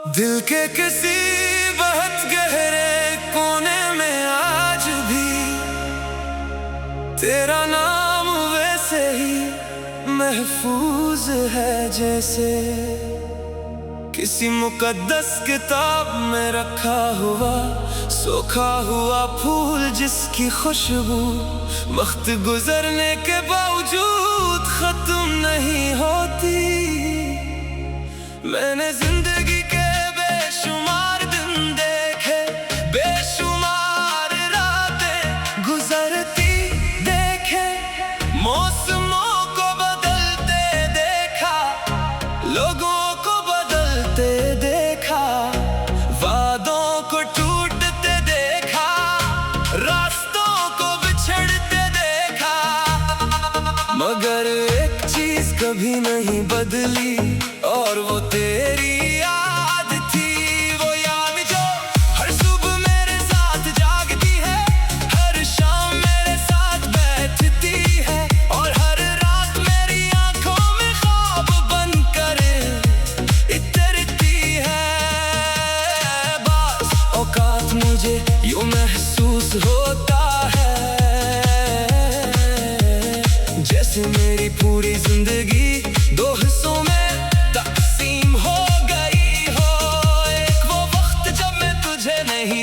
दिल के किसी बहुत गहरे कोने में आज भी तेरा नाम वैसे ही महफूज है जैसे किसी मुकद्दस किताब में रखा हुआ सूखा हुआ फूल जिसकी खुशबू वक्त गुजरने के बावजूद खत्म नहीं होती। मैंने जिंदगी के बेशुमार दिन देखे, बेशुमार रातें गुजरती देखे, मौसमों को बदलते देखा, लोगों को बदलते देखा, वादों को टूटते देखा, रास्तों को बिछड़ते देखा, मगर एक चीज कभी नहीं बदली और वो तेरी याद थी। वो याद जो हर सुबह मेरे साथ जागती है, हर शाम मेरे साथ बैठती है और हर रात मेरी आंखों में ख्वाब बनकर इतरती है। बाज़ औकात मुझे यूं महसूस होता है जैसे मेरी पूरी जिंदगी दो हिस्सों में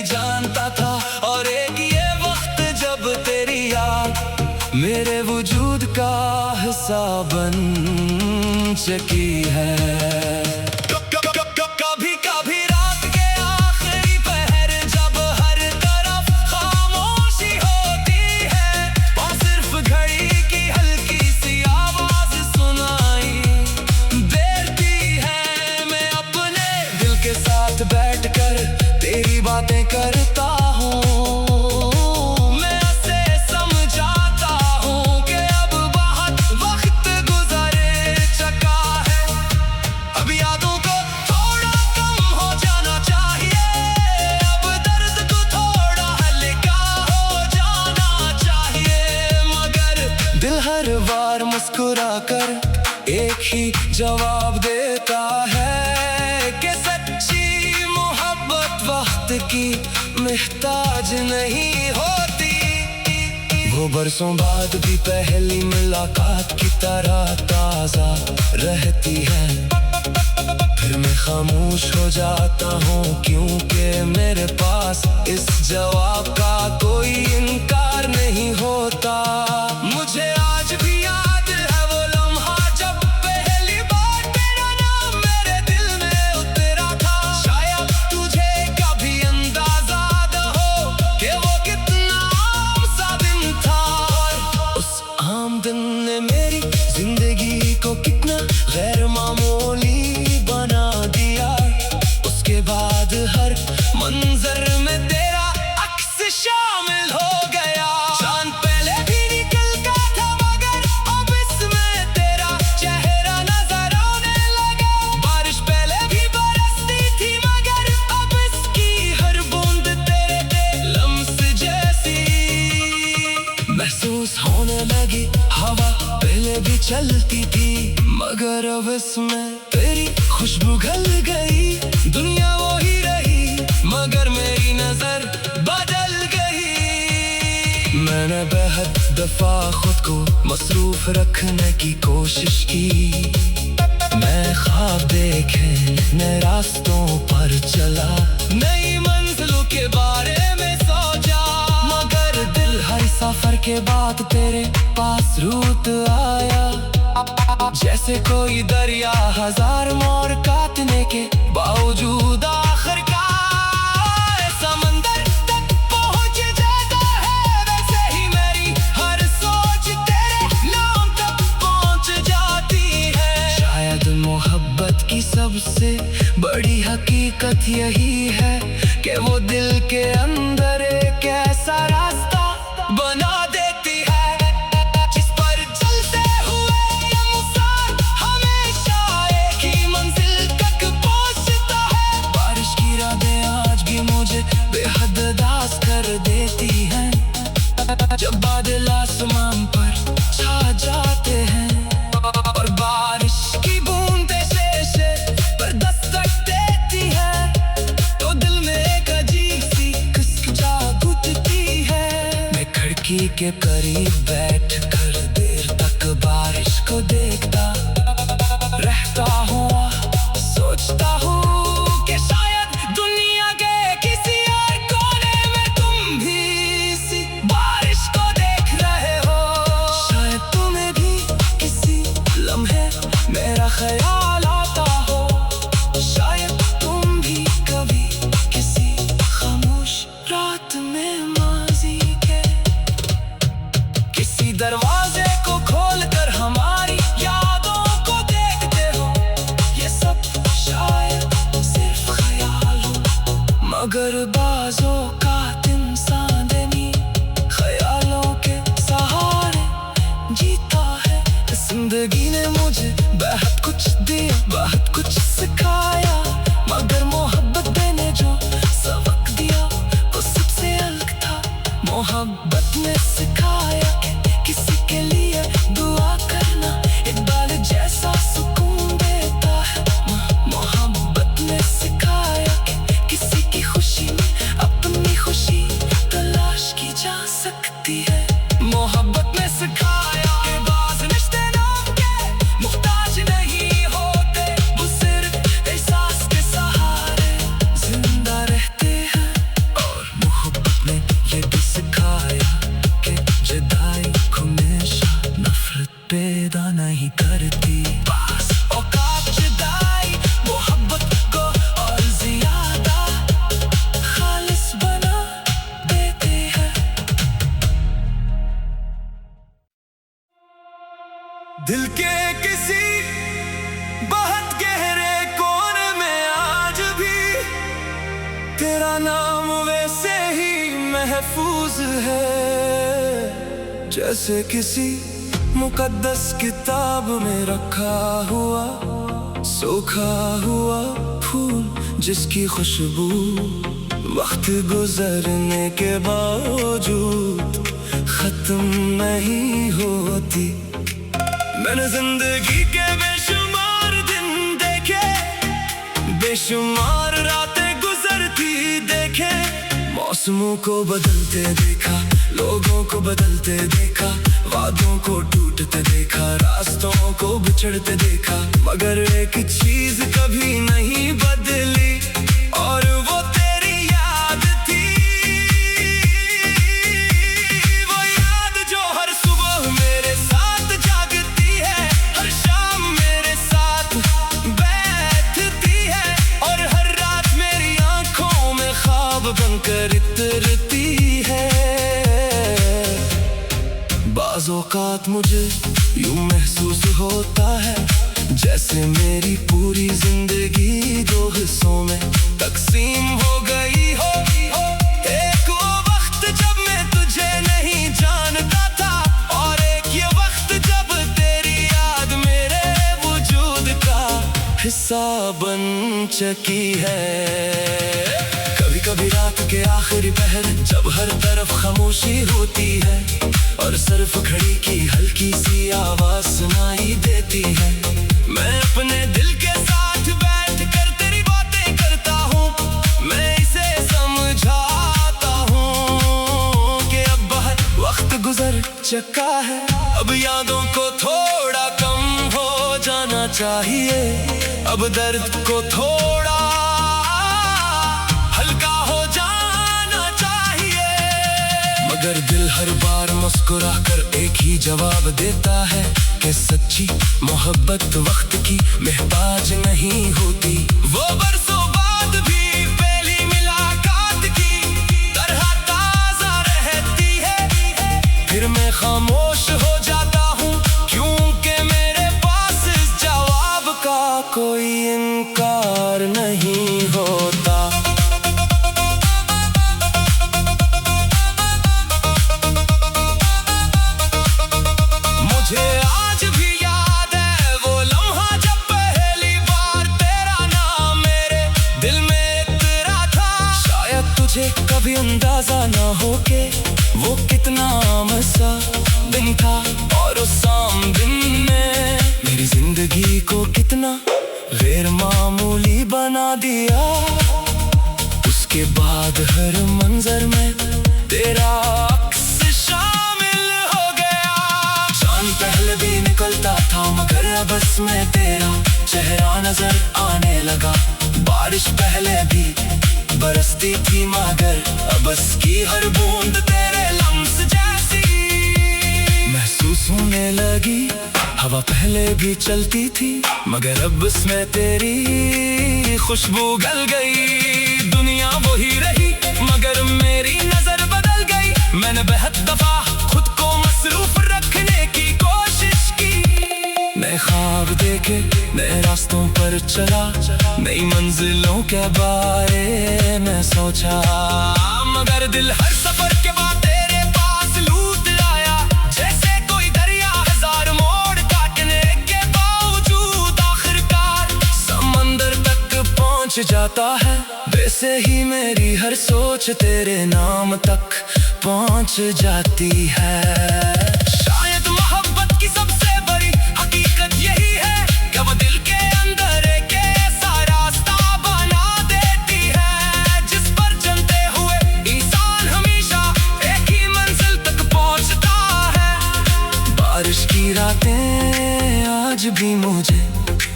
जानता था और एक ये वक्त जब तेरी याद मेरे वजूद का हिस्सा बन चुकी है। कभी कभी रात के आखिरी पहर जब हर तरफ खामोशी होती है और सिर्फ घड़ी की हल्की सी आवाज सुनाई देती है, मैं अपने दिल के साथ बैठकर तेरी बातें करता हूँ, मैं उसे समझाता हूँ कि अब बहुत वक्त गुजर चुका है, अब यादों को थोड़ा कम हो जाना चाहिए, अब दर्द को थोड़ा हल्का हो जाना चाहिए। मगर दिल हर बार मुस्कुरा कर एक ही जवाब देता है कि सच्ची वक्त की मुहताज नहीं होती। वो बरसों बाद भी पहली मुलाकात की तरह ताजा रहती है, फिर मैं खामोश हो जाता हूँ क्योंकि मेरे पास इस जवाब का कोई इनकार नहीं होता। मुझे आज भी याद है वो लम्हा जब पहली बार तेरा नाम मेरे दिल में उतरा था, शायद तुझे कभी अंदाजा न हो कि वो कितना आम सा दिन था और उस आम दिन ने मेरी जिंदगी को कितना गैर मामूली बना दिया। उसके बाद हर मंजर में तेरा अक्स शामिल हो गया, चांद पहले भी निकलता था मगर अब इसमें तेरा चेहरा नजर आने लगा, बारिश पहले भी बरसती थी मगर अब इसकी हर बूंद तेरे लम्स जैसी महसूस होने लगी। हवा पहले भी चलती थी मगर अब इसमें तेरी खुशबू घुल गई, दुनिया वो ही रही मगर मेरी नजर बदल गई। मैंने बेहद दफा खुद को मसरूफ रखने की कोशिश की, मैं ख्वाब देखे नए रास्तों पर चला, नई मंजिलों के बारे में सोचा, मगर दिल हर सफर के बाद तेरे पास रूठ आया, जैसे कोई दरिया हजार मोड़ काटने के बावजूद आखिरकार समंदर तक पहुंच जाता है, वैसे ही मेरी हर सोच तेरे नाम तक पहुंच जाती है। शायद मोहब्बत की सबसे बड़ी हकीकत यही है कि वो दिल के अंदर एक ऐसा रास्ता बना देती है जिस पर चलते हुए ये मुसाफिर हमेशा एक ही मंजिल तक पहुंचता है। बारिश की रातें आज भी मुझे बेहद उदास कर देती हैं, जब बादल आसमान पर छा जाते हैं और बारिश की बूंदें शेर पर दस्तक देती हैं। के करीब बैठ कर देर तक बारिश को देखता रहता हूँ, सोचता हूँ कि शायद दुनिया के किसी और कोने में तुम भी इसी बारिश को देख रहे हो। शायद तुम्हें भी किसी लम्हे मेरा ख्याल आता हो, शायद तुम भी कभी किसी खामोश रात में माज़ी के किसी दरवाजे को खोलकर हमारी यादों को देखते हो। ये सब शायद सिर्फ ख्याल हो, मगर बाज़ों का इंसान नहीं ख्यालों के सहारे जीता है। जिंदगी ने मुझे बहुत कुछ दिया, बहुत कुछ सिखाया, मगर मोहब्बत देने जो सबक दिया वो सबसे अलग था। मोहब्बत ने सिखाया कि किसी के लिए दुआ करना इकबाल जैसा सुकून देता है। मोहब्बत ने सिखाया कि किसी की खुशी में अपनी खुशी तलाश की जा सकती है। मोहब्बत ने सिखाया कि बाज़ रिश्ते नाम के मुहताज नहीं होते, वो सिर्फ एहसास के सहारे जिंदा रहते हैं। और मोहब्बत ने ये भी सिखाया कि जुदाई हमेशा नफरत पैदा नहीं करती, बस औकात जुदाई मोहब्बत को और ज्यादा खालिस बना देती है। दिल के किसी बहुत गहरे कोने में आज भी तेरा नाम वैसे ही महफूज है, जैसे किसी मुकद्दस किताब में रखा हुआ सूखा हुआ फूल, जिसकी खुशबू वक्त गुजरने के बावजूद खत्म नहीं होती। मैंने जिंदगी के बेशुमार दिन देखे, बेशुमार रातें गुजरती देखे, मौसमों को बदलते देखा, लोगों को बदलते देखा, वादों को टूटते देखा, रास्तों को बिछड़ते देखा, मगर एक चीज कभी नहीं बदली और वो तेरी याद थी। वो याद जो हर सुबह मेरे साथ जागती है, हर शाम मेरे साथ बैठती है, और हर रात मेरी आंखों में ख्वाब बनकर उतरती है। बाज़ औक़ात मुझे यूं महसूस होता है जैसे मेरी पूरी जिंदगी दो हिस्सों में तकसीम हो गई हो। एक वो वक्त जब मैं तुझे नहीं जानता था, और एक ये वक्त जब तेरी याद मेरे वजूद का हिस्सा बन चुकी है। कभी कभी रात के आखिरी पहर जब हर तरफ खामोशी होती है और सिर्फ घड़ी की हल्की सी आवाज सुनाई देती है, मैं अपने दिल के साथ बैठ कर तेरी बातें करता हूँ। मैं इसे समझाता हूँ कि अब बहुत वक्त गुजर चुका है, अब यादों को थोड़ा कम हो जाना चाहिए, अब दर्द को थोड़ा हल्का हो जाना चाहिए। मगर दिल हर बार मुस्कुरा कर एक ही जवाब देता है कि सच्ची मोहब्बत वक्त की महताज नहीं होती। वो बरसों बाद भी पहली मुलाकात की तरह ताजा रहती है। फिर मैं खामोश हो जाता हूँ क्योंकि मेरे पास इस जवाब का कोई इनकार नहीं होता। मुझे आज भी याद है वो लम्हा जब पहली बार तेरा नाम मेरे दिल में उतरा था। शायद तुझे कभी अंदाजा ना हो के वो कितना आम-सा दिन था, और उस आम दिन में मेरी जिंदगी को कितना गैर मामूली बना दिया। उसके बाद हर मंजर में तेरा अक्स शामिल बस में तेरा चेहरा नजर आने लगा। बारिश पहले भी बरसती थी मगर अब की हर बूंद तेरे लम्स जैसी महसूस होने लगी। हवा पहले भी चलती थी मगर अब इसमें तेरी खुशबू गल गई। दुनिया वही रही मगर मेरी नजर बदल गई। मैंने बेहद दफा खुद को मसरूफ रखने की कोशिश की। नए ख्वाब देखे, नए रास्तों पर चला, नई मंजिलों के बारे में सोचा, मगर दिल हर सफर के बाद तेरे पास लौट आया। जैसे कोई दरिया हजार मोड़ काटने के बावजूद आखिरकार समंदर तक पहुंच जाता है। वैसे ही मेरी हर सोच तेरे नाम तक पहुंच जाती है। शायद मोहब्बत की सबसे बड़ी हकीकत यही है कि वो दिल के अंदर एक ऐसा रास्ता बना देती है जिस पर चलते हुए इंसान हमेशा एक ही मंजिल तक पहुंचता है। बारिश की रातें आज भी मुझे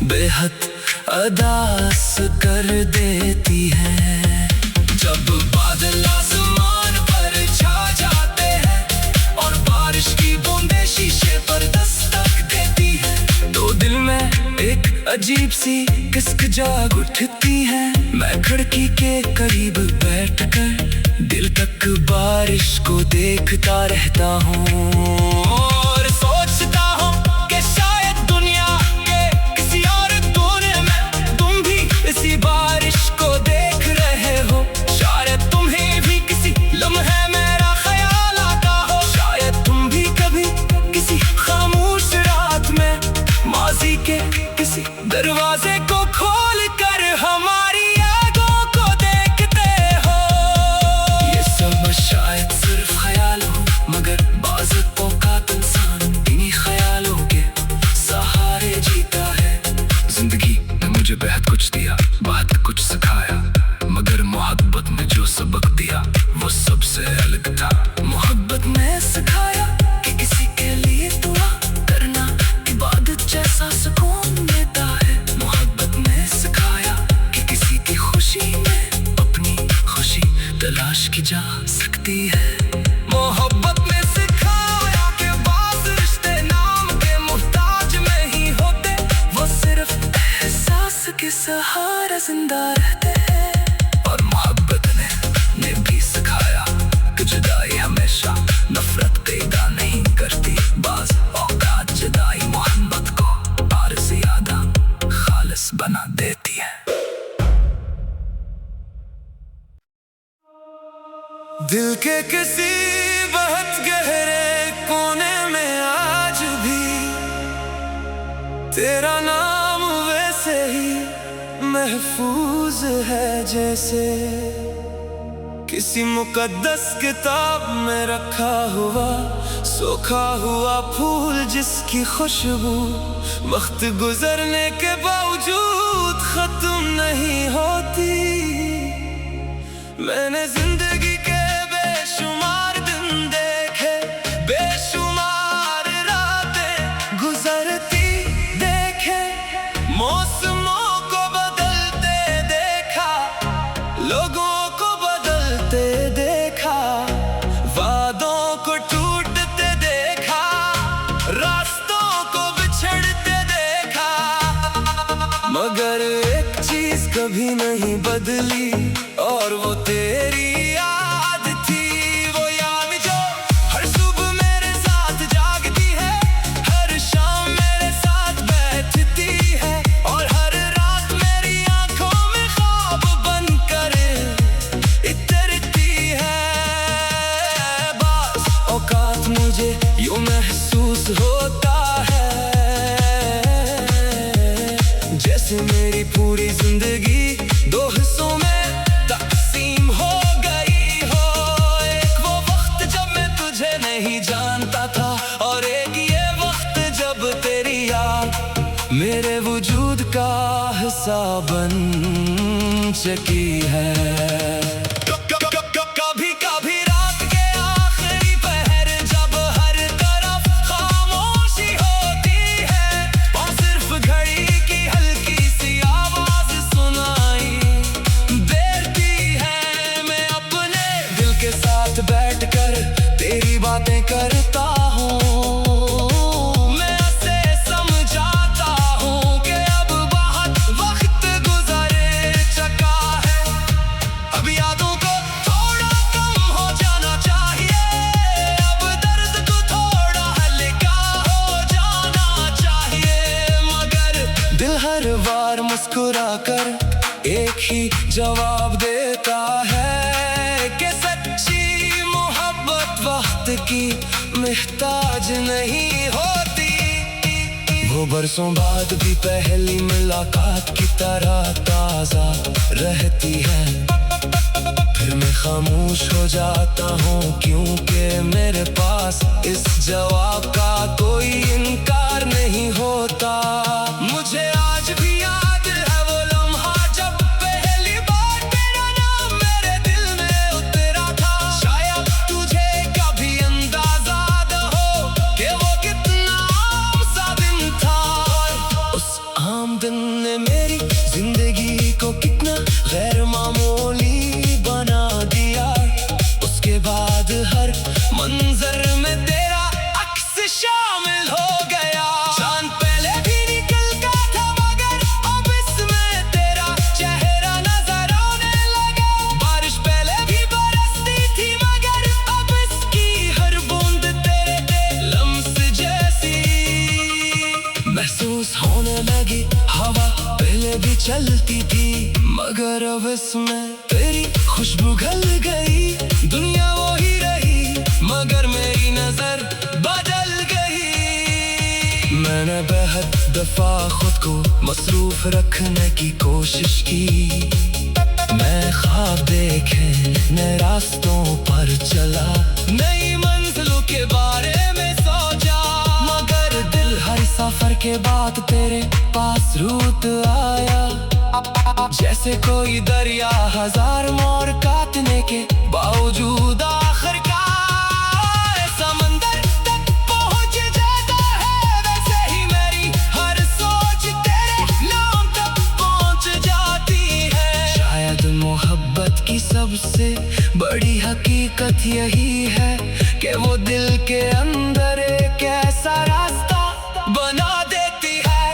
बेहद उदास कर देती है। जब बादल आसमान पर छा जाते हैं और बारिश की बूंदें शीशे पर दस्तक देती है तो दिल में एक अजीब सी किस्क जाग उठती है। मैं खिड़की के करीब बैठकर दिल तक बारिश को देखता रहता हूँ और सोचता हूँ कि शायद दुनिया के किसी और कोने में तुम भी इसी बारिश को देख रहे हो। शायद तुम्हें भी किसी लम्हे मेरा ख्याल आता हो। शायद तुम भी कभी किसी खामोश रात में माजी के किसी दरवाजे को खोल कर हमारी आंखों को देखते हो। ये सब शायद सिर्फ ख्याल हो मगर बाज़ औक़ात इंसान इन्हीं ख्यालों के सहारे जीता है। जिंदगी ने मुझे बेहद कुछ दिया, बहुत कुछ सिखाया, मगर मोहब्बत ने जो सबक दिया वो सबसे अलग था। मोहब्बत ने सिखाया कि किसी के लिए दुआ करना इबादत जैसा सुकून देता है। मोहब्बत ने सिखाया कि किसी की खुशी में अपनी खुशी तलाश की जा सकती है। मोहब्बत ने सिखाया कि बाज़ रिश्ते नाम के मुहताज नहीं होते, वो सिर्फ एहसास के सहारा जिंदा रहते हैं। और मोहब्बत ने भी सिखाया कि जुदाई हमेशा नफरत पैदा नहीं करती। बाज़ औक़ात जुदाई मोहब्बत को और ज़्यादा खालिस बना देती है। दिल के किसी बहुत गहरे कोने में आज भी तेरा नाम वैसे ही महफूज है जैसे किसी मुकद्दस किताब में रखा हुआ सूखा हुआ फूल जिसकी खुशबू वक्त गुजरने के बावजूद खत्म नहीं होती। मैंने जिंदगी के बेशुमार दिन देखे, बेशुमार रातें गुजरती देखे, मौसमों को बदलते देखा, लोगों को बदलते देखा, वादों को टूटते देखा, रास्तों को बिछड़ते देखा, मगर एक चीज कभी नहीं बदली और वो तेरी याद थी। वो याद जो हर सुबह मेरे साथ जागती है, हर शाम मेरे साथ बैठती है और हर रात मेरी आंखों में ख्वाब बनकर इतरती है। बाज़ औक़ात मुझे यूं महसूस होता है जैसे मेरी पूरी जिंदगी दो हिस्सों में तक़सीम हो गई हो। एक वो वक्त जब मैं तुझे नहीं जानता था और एक ये वक्त जब तेरी याद मेरे वजूद का हिस्सा बन चुकी है। कभी कभी रात के आखिरी पहर जब हर तरफ खामोशी होती है और सिर्फ बातें करता हूँ, मैं उसे समझाता हूँ कि अब बहुत वक्त गुजरे चुका है, अब यादों को थोड़ा कम हो जाना चाहिए, अब दर्द को थोड़ा हल्का हो जाना चाहिए। मगर दिल हर बार मुस्कुरा कर एक ही जवाब देता है कि सच्ची मोहब्बत वक्त की मुहताज नहीं होती। वो बरसों बाद भी पहली मुलाकात की तरह ताजा रहती है, फिर मैं खामोश हो जाता हूँ क्योंकि मेरे पास इस जवाब का कोई इनकार नहीं होता। मुझे आज भी याद है वो लम्हा जब पहली बार तेरा नाम मेरे दिल में उतरा था। शायद तुझे कभी अंदाजा न हो कि वो कितना आम सा दिन था, और उस आम दिन ने मेरी जिंदगी को कितना गैर मामूली बना दिया। उसके बाद हर मंजर में तेरा अक्स शामिल हो गया। चांद पहले भी निकल का था मगर अब इसमें तेरा चेहरा नजर आने लगा। बारिश पहले भी बरसती थी मगर अब इसकी हर बूंद तेरे लम्स जैसी महसूस होने लगी। हवा पहले भी चलती थी मगर अब इसमें तेरी खुशबू घुल गई। दुनिया वो ही रही मगर मेरी नजर बदल गई। मैंने बेहद दफा खुद को मसरूफ रखने की कोशिश की, मैं ख्वाब देखे नए रास्तों पर चला, नई मंजिलों के बारे में सोचा, मगर दिल हर सफर के बाद तेरे पास रूठ आया। जैसे कोई दरिया हजार मोड़ काटने के बावजूद आखिरकार समंदर तक पहुंच जाता है, वैसे ही मेरी हर सोच तेरे नाम तक पहुंच जाती है। शायद मोहब्बत की सबसे बड़ी हकीकत यही है कि वो दिल के अंदर एक ऐसा रास्ता बना देती है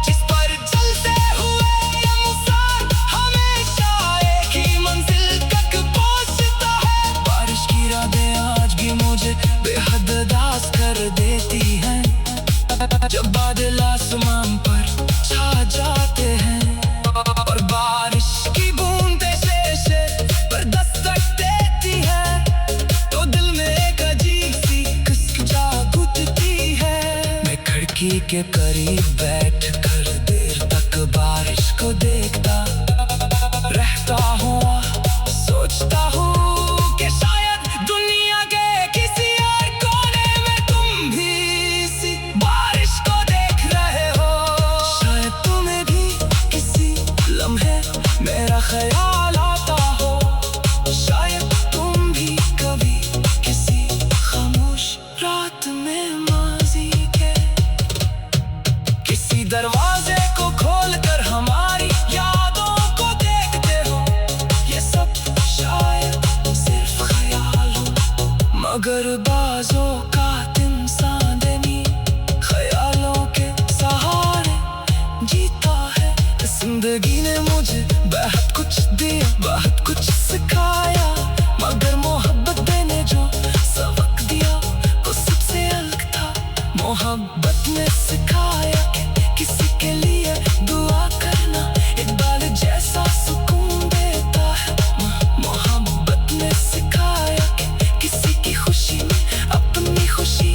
जिस पर चलते हुए ये इंसान हमेशा एक ही मंजिल तक पहुंचता है। बारिश की रातें आज भी मुझे बेहद उदास कर देती हैं, जब बादल आसमान पर छा जाते हैं और बारिश की बूंदें से पर दस्तक देती है, तो दिल में एक अजीब सी खुशबू जाग उठती है। मैं खिड़की के करीब बैठ कर देर तक बारिश को देखता रहता हूँ, सोचता हूँ कि शायद दुनिया के किसी और कोने में तुम भी इसी बारिश को देख रहे हो। शायद तुम्हें भी किसी लम्हे मेरा ख्याल आता हो, शायद तुम भी कभी किसी खामोश रात में माजी के किसी दरवाजे को खोल कर हमारी यादों को देखते हो। ये सब शायद सिर्फ ख्याल हो मगर बाजों का इंसान नहीं ख्यालों के सहारे जीता है। जिंदगी ने मुझे बहुत कुछ दिया, बहुत कुछ सिखाया, मगर मोहब्बत देने जो सबक दिया वो सबसे अलग था। मोहब्बत ने सिखाया कि किसी के लिए दुआ करना इकबाल जैसा सुकून देता है। मोहब्बत ने सिखाया कि किसी की खुशी में अपनी खुशी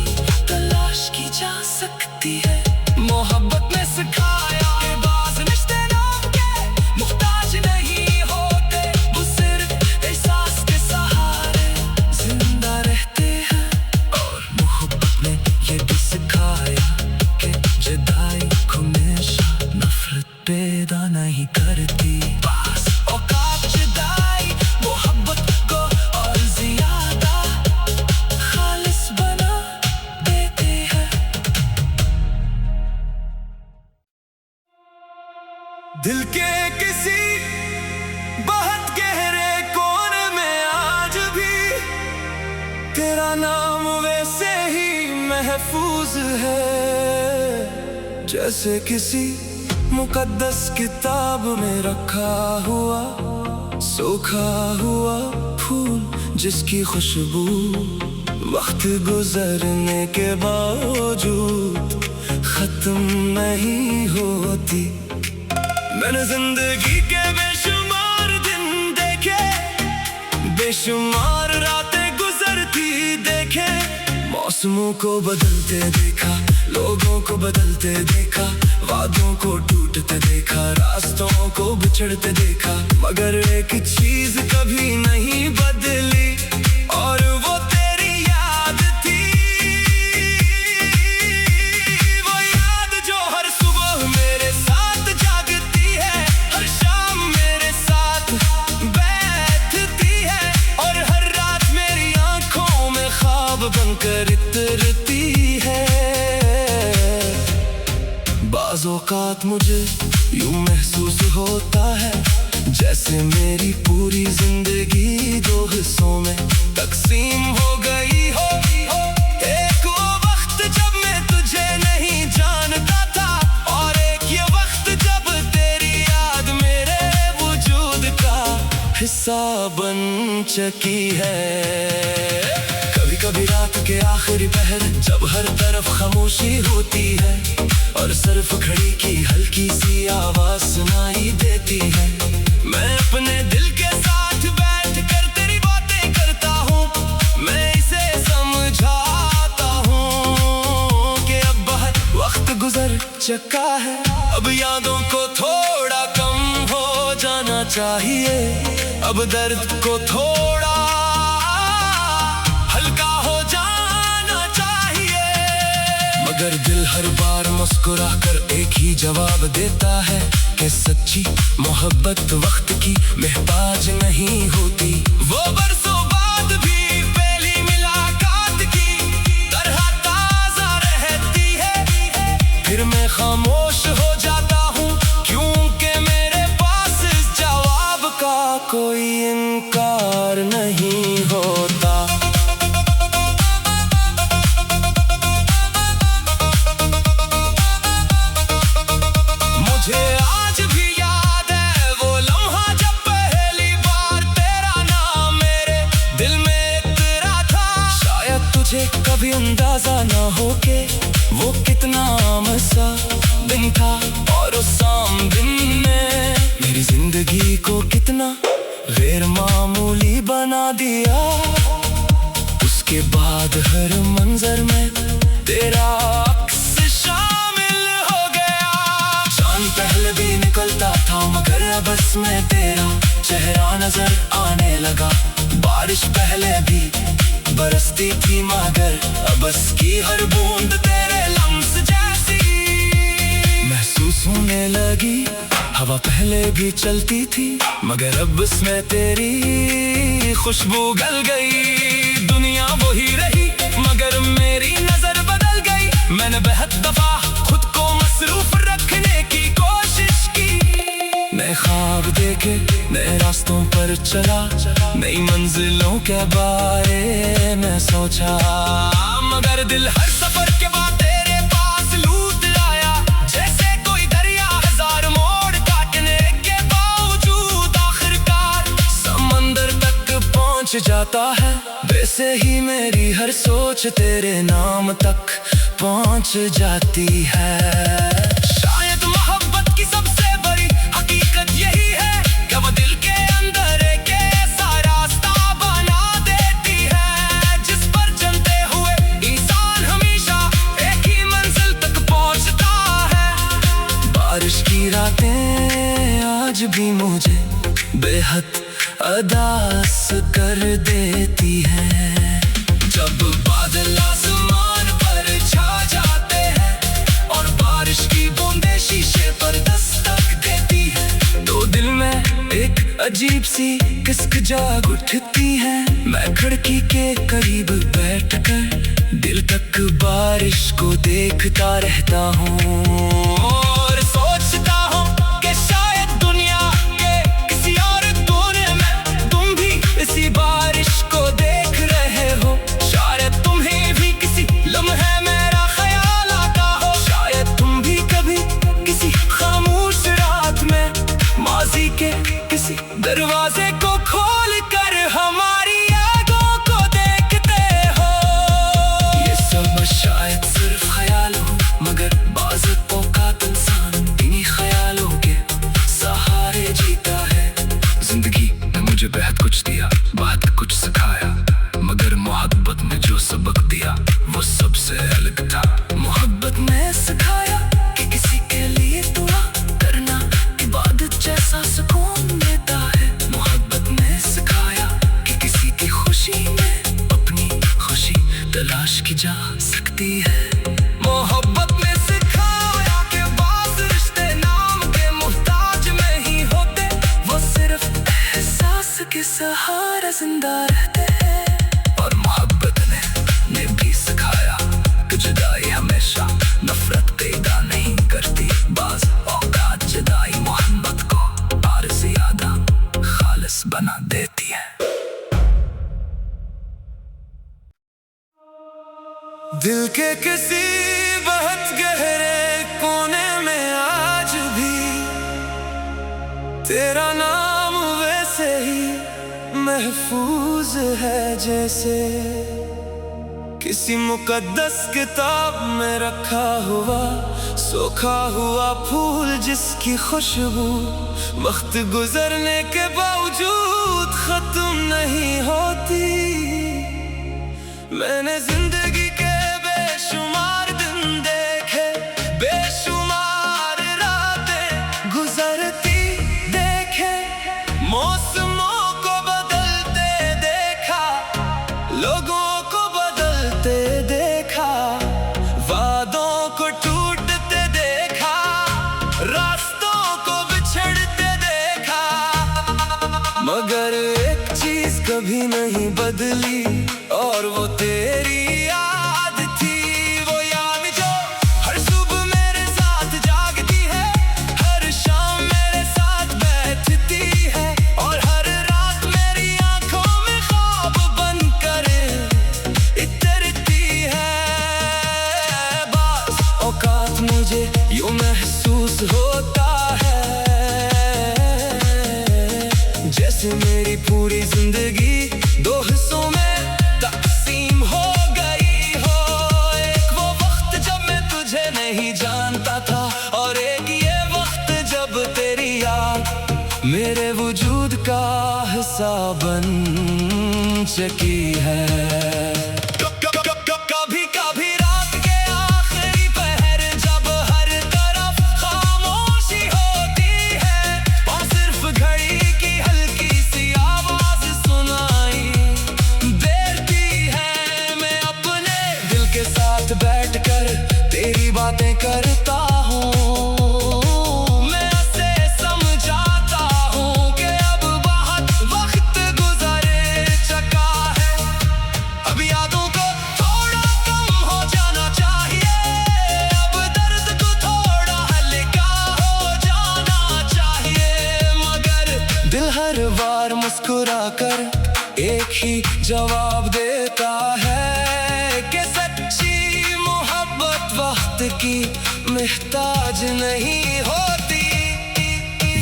तलाश की जा सकती है। मोहब्बत ने सिखाया कि बाज़ रिश्ते नाम के मुहताज नहीं होते, वो सिर्फ एहसास के सहारे जिंदा रहते हैं। और मोहब्बत ने ये भी सिखाया कि जुदाई हमेशा नफरत पैदा नहीं करती, बस औकात जुदाई मोहब्बत को और ज्यादा खालिस बना देते हैं। दिल के किसी बहुत गहरे कोने में आज भी तेरा नाम वैसे ही महफूज है, जैसे किसी मुकद्दस किताब में रखा हुआ सूखा हुआ फूल, जिसकी खुशबू वक्त गुजरने के बावजूद खत्म नहीं होती। मैंने जिंदगी के बेशुमार दिन देखे, बेशुमार रातें गुजरती देखे, मौसमों को बदलते देखा, लोगों को बदलते देखा, वादों को टूटते देखा, रास्तों को बिछड़ते देखा, मगर एक चीज कभी नहीं बदली और वो तेरी याद थी। वो याद जो हर सुबह मेरे साथ जागती है, हर शाम मेरे साथ बैठती है और हर रात मेरी आंखों में ख्वाब बनकर इतरती है। बाज़ औक़ात मुझे यूं महसूस होता है जैसे मेरी पूरी जिंदगी दो हिस्सों में तकसीम हो गई हो। एक वो वक्त जब मैं तुझे नहीं जानता था और एक ये वक्त जब तेरी याद मेरे वजूद का हिस्सा बन चुकी है। कभी कभी रात के आखिरी पहर जब हर तरफ खामोशी होती है और सिर्फ घड़ी की हल्की सी आवाज सुनाई देती है, मैं अपने दिल के साथ बैठ कर तेरी बातें करता हूँ। मैं इसे समझाता हूँ कि अब बहुत वक्त गुजर चुका है, अब यादों को थोड़ा कम हो जाना चाहिए, अब दर्द को थोड़ा हल्का हो जाना चाहिए। मगर दिल हर बार मुस्कुरा कर एक ही जवाब देता है कि सच्ची मोहब्बत वक्त की महताज नहीं होती। वो बरसों बाद भी पहली मुलाकात की तरह ताजा रहती है। फिर मैं खामोश हो जाता हूँ क्योंकि मेरे पास इस जवाब का कोई इनकार नहीं होता। मुझे आज भी याद है वो लम्हा जब पहली बार तेरा नाम मेरे दिल में उतरा था। शायद तुझे कभी अंदाजा ना हो के वो कितना आम सा दिन था और उस आम दिन ने मेरी जिंदगी को कितना गैर मामूली बना दिया। उसके बाद हर मंजर में तेरा अक्स शामिल हो गया। चांद पहले भी निकलता था मगर अब इसमें तेरा चेहरा नजर आने लगा। बारिश पहले भी बरसती थी मगर अब इसकी हर बूंद तेरे लम्स जैसी महसूस होने लगी। हवा पहले भी चलती थी मगर अब इसमें तेरी खुशबू गल गई। दुनिया वही रही मगर मेरी नजर बदल गई। मैंने बहुत दफा खुद को मसरूफ रखने की कोशिश की। नए ख्वाब देखे नए रास्तों पर चला, नई मंजिलों के बारे में सोचा, मगर दिल हर सफर के बाद तेरे पास लौट आया। जैसे कोई दरिया हजार मोड़ काटने के बावजूद आखिरकार समंदर तक पहुंच जाता है, वैसे ही मेरी हर सोच तेरे नाम तक पहुंच जाती है। शायद मोहब्बत की सबसे बड़ी हकीकत यही है कि वो दिल के अंदर एक ऐसा रास्ता बना देती है जिस पर चलते हुए इंसान हमेशा एक ही मंजिल तक पहुंचता है। बारिश की रातें आज भी मुझे बेहद अदास कर देती है। जब बादल आसमान पर छा जाते हैं और बारिश की बूंदें शीशे पर दस्तक देती है तो दिल में एक अजीब सी किस्क जाग उठती है। मैं खिड़की के करीब बैठकर दिल तक बारिश को देखता रहता हूँ और सोचता हूँ कि शायद दुनिया के किसी और कोने में तुम भी इसी बारिश को देख रहे हो। शायद के किसी दरवाजे को खोल कर हमारी आंखों को देखते हो। ये सब शायद सिर्फ ख्याल हो, मगर बाज़ औक़ात इंसान इन्हीं ख्यालों के सहारे जीता है। जिंदगी ने मुझे बेहद कुछ दिया, बहुत कुछ सिखाया, मगर मोहब्बत ने जो सबक दिया वो सबसे अलग था। मोहब्बत ने सिखाया कि किसी के लिए दुआ करना इबादत जैसा सुकून देता है। मोहब्बत ने सिखाया कि किसी की खुशी में अपनी खुशी तलाश की जा सकती है। मोहब्बत ने सिखाया कि बाज़ रिश्ते नाम के मुहताज में ही होते, वो सिर्फ एहसास के सहारा जिंदा रहते हैं। और मोहब्बत ने भी सिखाया कि जुदाई हमेशा नफरत पैदा नहीं करती, बाज़ औक़ात जुदाई मोहब्बत को और ज़्यादा खालिस बना देती है। दिल के किसी बहुत गहरे कोने में आज भी तेरा नाम वैसे ही महफूज है, जैसे किसी मुकद्दस किताब में रखा हुआ सूखा हुआ फूल जिसकी खुशबू वक्त गुजरने के बावजूद खत्म नहीं होती। मैंने जिंदगी के बेशुमार दिन देखे, बेशुमार रातें गुजरती देखे, मौसमों को बदलते देखा, लोगों को बदलते देखा, वादों को टूटते देखा, रास्तों को बिछड़ते देखा, मगर एक चीज कभी नहीं बदली और वो तेरी याद थी। वो याद जो हर सुबह मेरे साथ जागती है, हर शाम मेरे साथ बैठती है, और हर रात मेरी आंखों में ख्वाब बनकर इतरती है। बाज़ औक़ात मुझे यूं महसूस होता है जैसे मेरी पूरी जिंदगी दो हिस्सों में तक़सीम हो गई हो। एक वो वक्त जब मैं तुझे नहीं जानता था, और एक ये वक्त जब तेरी याद मेरे वजूद का हिस्सा बन चुकी है। कभी कभी रात के आखिरी पहर जब हर तरफ खामोशी होती है, और सिर्फ घड़ी की हल्की सी आवाज सुनाई देती है, मैं अपने दिल के साथ बैठकर तेरी बातें करता हूँ। मैं उसे समझाता हूँ कि अब बहुत वक्त गुजर चुका है, अब यादों को थोड़ा कम हो जाना चाहिए, अब दर्द को थोड़ा हल्का हो जाना चाहिए। मगर दिल हर बार मुस्कुरा कर एक ही जवाब देता है कि सच्ची मोहब्बत वक्त की मुहताज नहीं होती।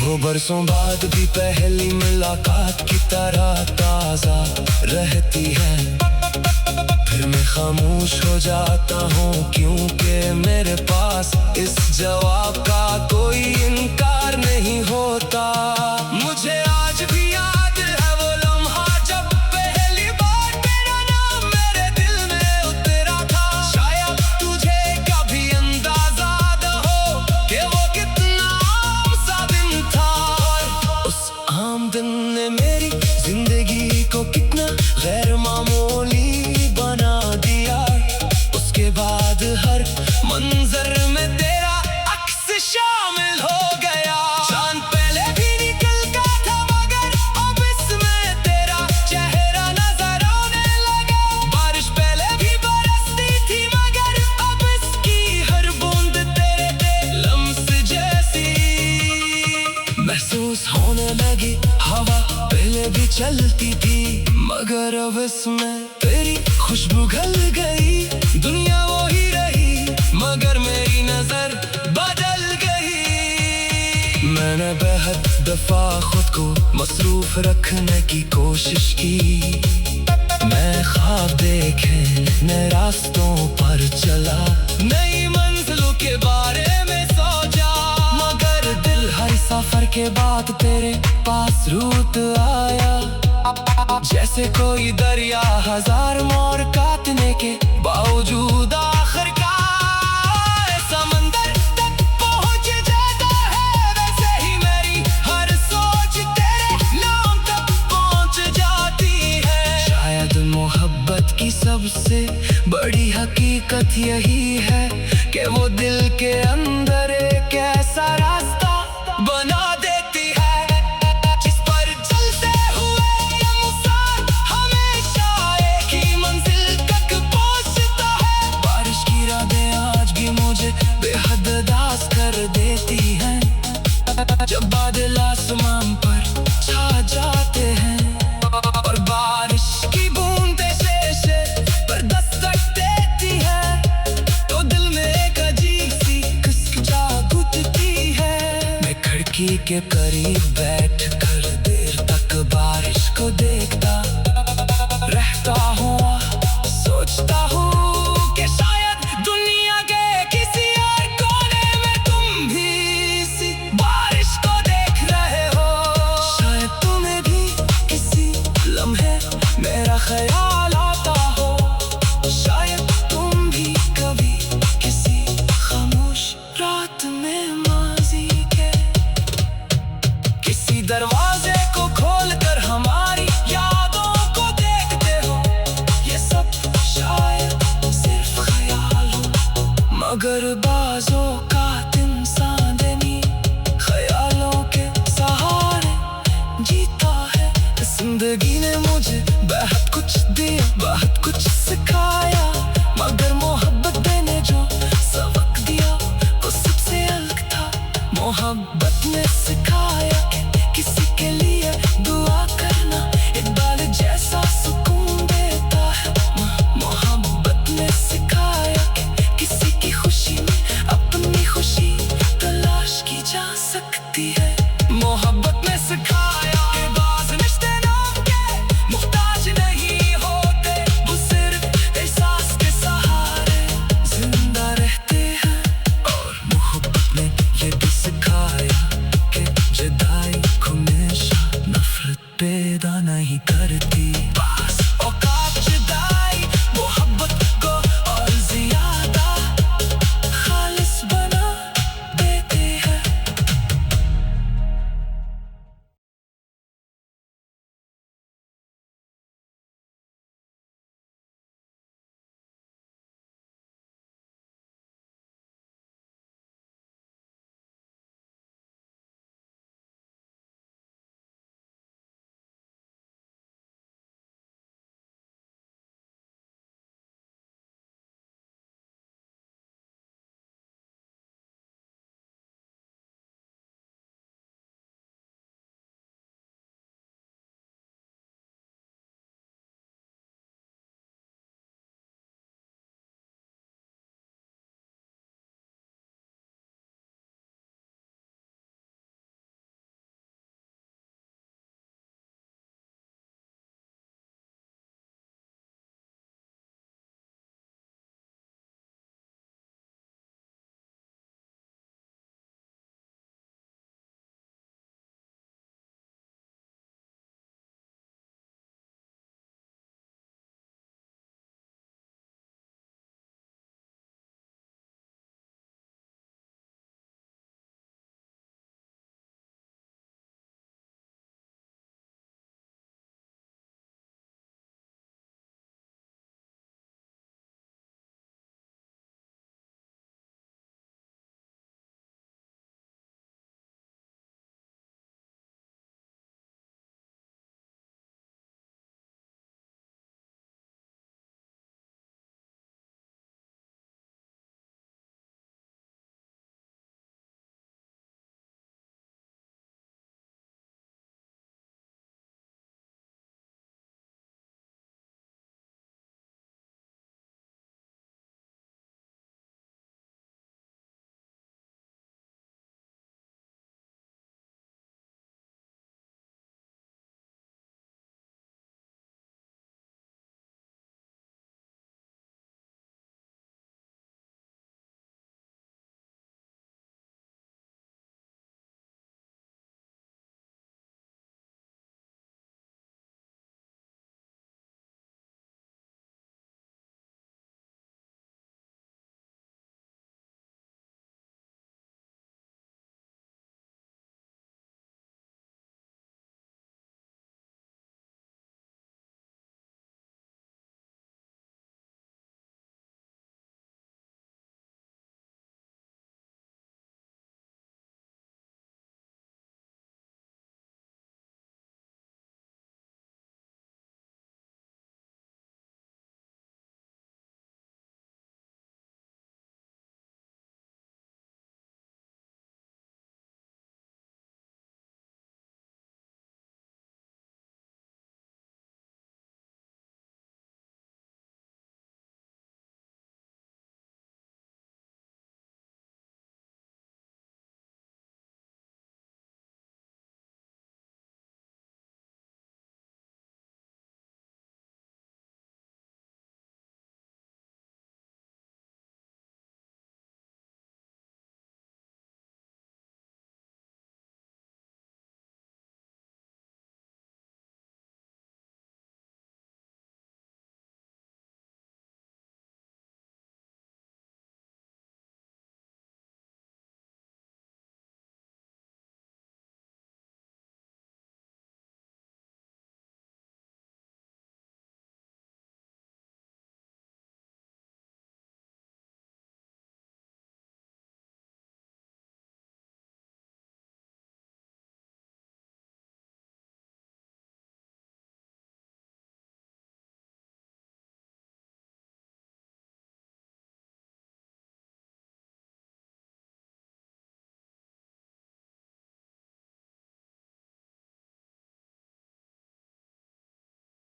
वो बरसों बाद भी पहली मुलाकात की तरह ताज़ा रहती है। फिर मैं खामोश हो जाता हूँ क्योंकि मेरे पास इस जवाब का कोई इनकार नहीं होता। मुझे आज भी याद है वो लम्हा जब पहली बार तेरा नाम मेरे दिल में उतरा था। शायद तुझे कभी अंदाजा न हो कि वो कितना आम सा दिन था, और उस आम दिन ने मेरी जिंदगी को कितना गैर मामूली बना दिया। उसके बाद हर मंजर में तेरा अक्स शामिल हो गया। चांद पहले भी निकलता था मगर अब इसमें तेरा चेहरा नजर आने लगा। बारिश पहले भी बरसती थी मगर अब इसकी हर बूंद तेरे लम्स जैसी महसूस होने लगी। हवा पहले भी चलती थी मगर अब इसमें तेरी खुशबू घुल गई। दुनिया वो ही रही मगर मेरी नजर बदल गई। मैं मैंने बेहद दफा खुद को मसरूफ रखने की कोशिश की। मैं ख्वाब देखे नए रास्तों पर चला, नई मंजिलों के बारे में सोचा, मगर दिल हर सफर के बाद तेरे पास रूठ आया। जैसे कोई दरिया हजार मोड़ काटने के बावजूद आखिरकार समंदर तक पहुंच जाता है, वैसे ही मेरी हर सोच तेरे नाम तक पहुंच जाती है। शायद मोहब्बत की सबसे बड़ी हकीकत यही है कि वो दिल के अंदर एक ऐसा रास्ता बना देती है, जिस पर चलते हुए ये इंसान हमेशा एक ही मंजिल तक पहुंचता है। बारिश की रातें आज भी मुझे बेहद उदास कर देती हैं, जब बादल आसमान पर छा जाते हैं और बारिश की बूंदें शेषे पर दस्तक देती है, तो दिल में एक अजीब सी खुशबू जाग उठती है। मैं खिड़की के करीब बैठ कर देर तक बारिश को देखता रहता हूँ, सोचता हूँ कि शायद दुनिया के किसी और कोने में तुम भी इसी बारिश को देख रहे हो। शायद तुम्हें भी किसी लम्हे मेरा ख्याल आता हो, शायद तुम भी कभी किसी खामोश रात में माजी के किसी दरवाजे को खोलकर हमारी यादों को देखते हो। ये सब शायद सिर्फ ख्याल हो, मगर बाजों का इंसान नहीं ख्यालों के सहारे जीता है। जिंदगी ने मुझे बहुत कुछ दिया, बहुत कुछ सिखाया, मगर मोहब्बत देने जो सबक दिया वो सबसे अलग था। मोहब्बत ने सिखाया कि किसी के लिए दुआ करना इकबाल जैसा सुकून देता है। मोहब्बत ने सिखाया कि किसी की खुशी में अपनी खुशी तलाश की जा सकती है। मोहब्बत ने सिखाया कि बाज़ रिश्ते नाम के मुहताज नहीं होते, वो सिर्फ एहसास के सहारे जिंदा रहते हैं। और मोहब्बत ने ये भी सिखाया कि जुदाई हमेशा नफरत पैदा नहीं करती, बस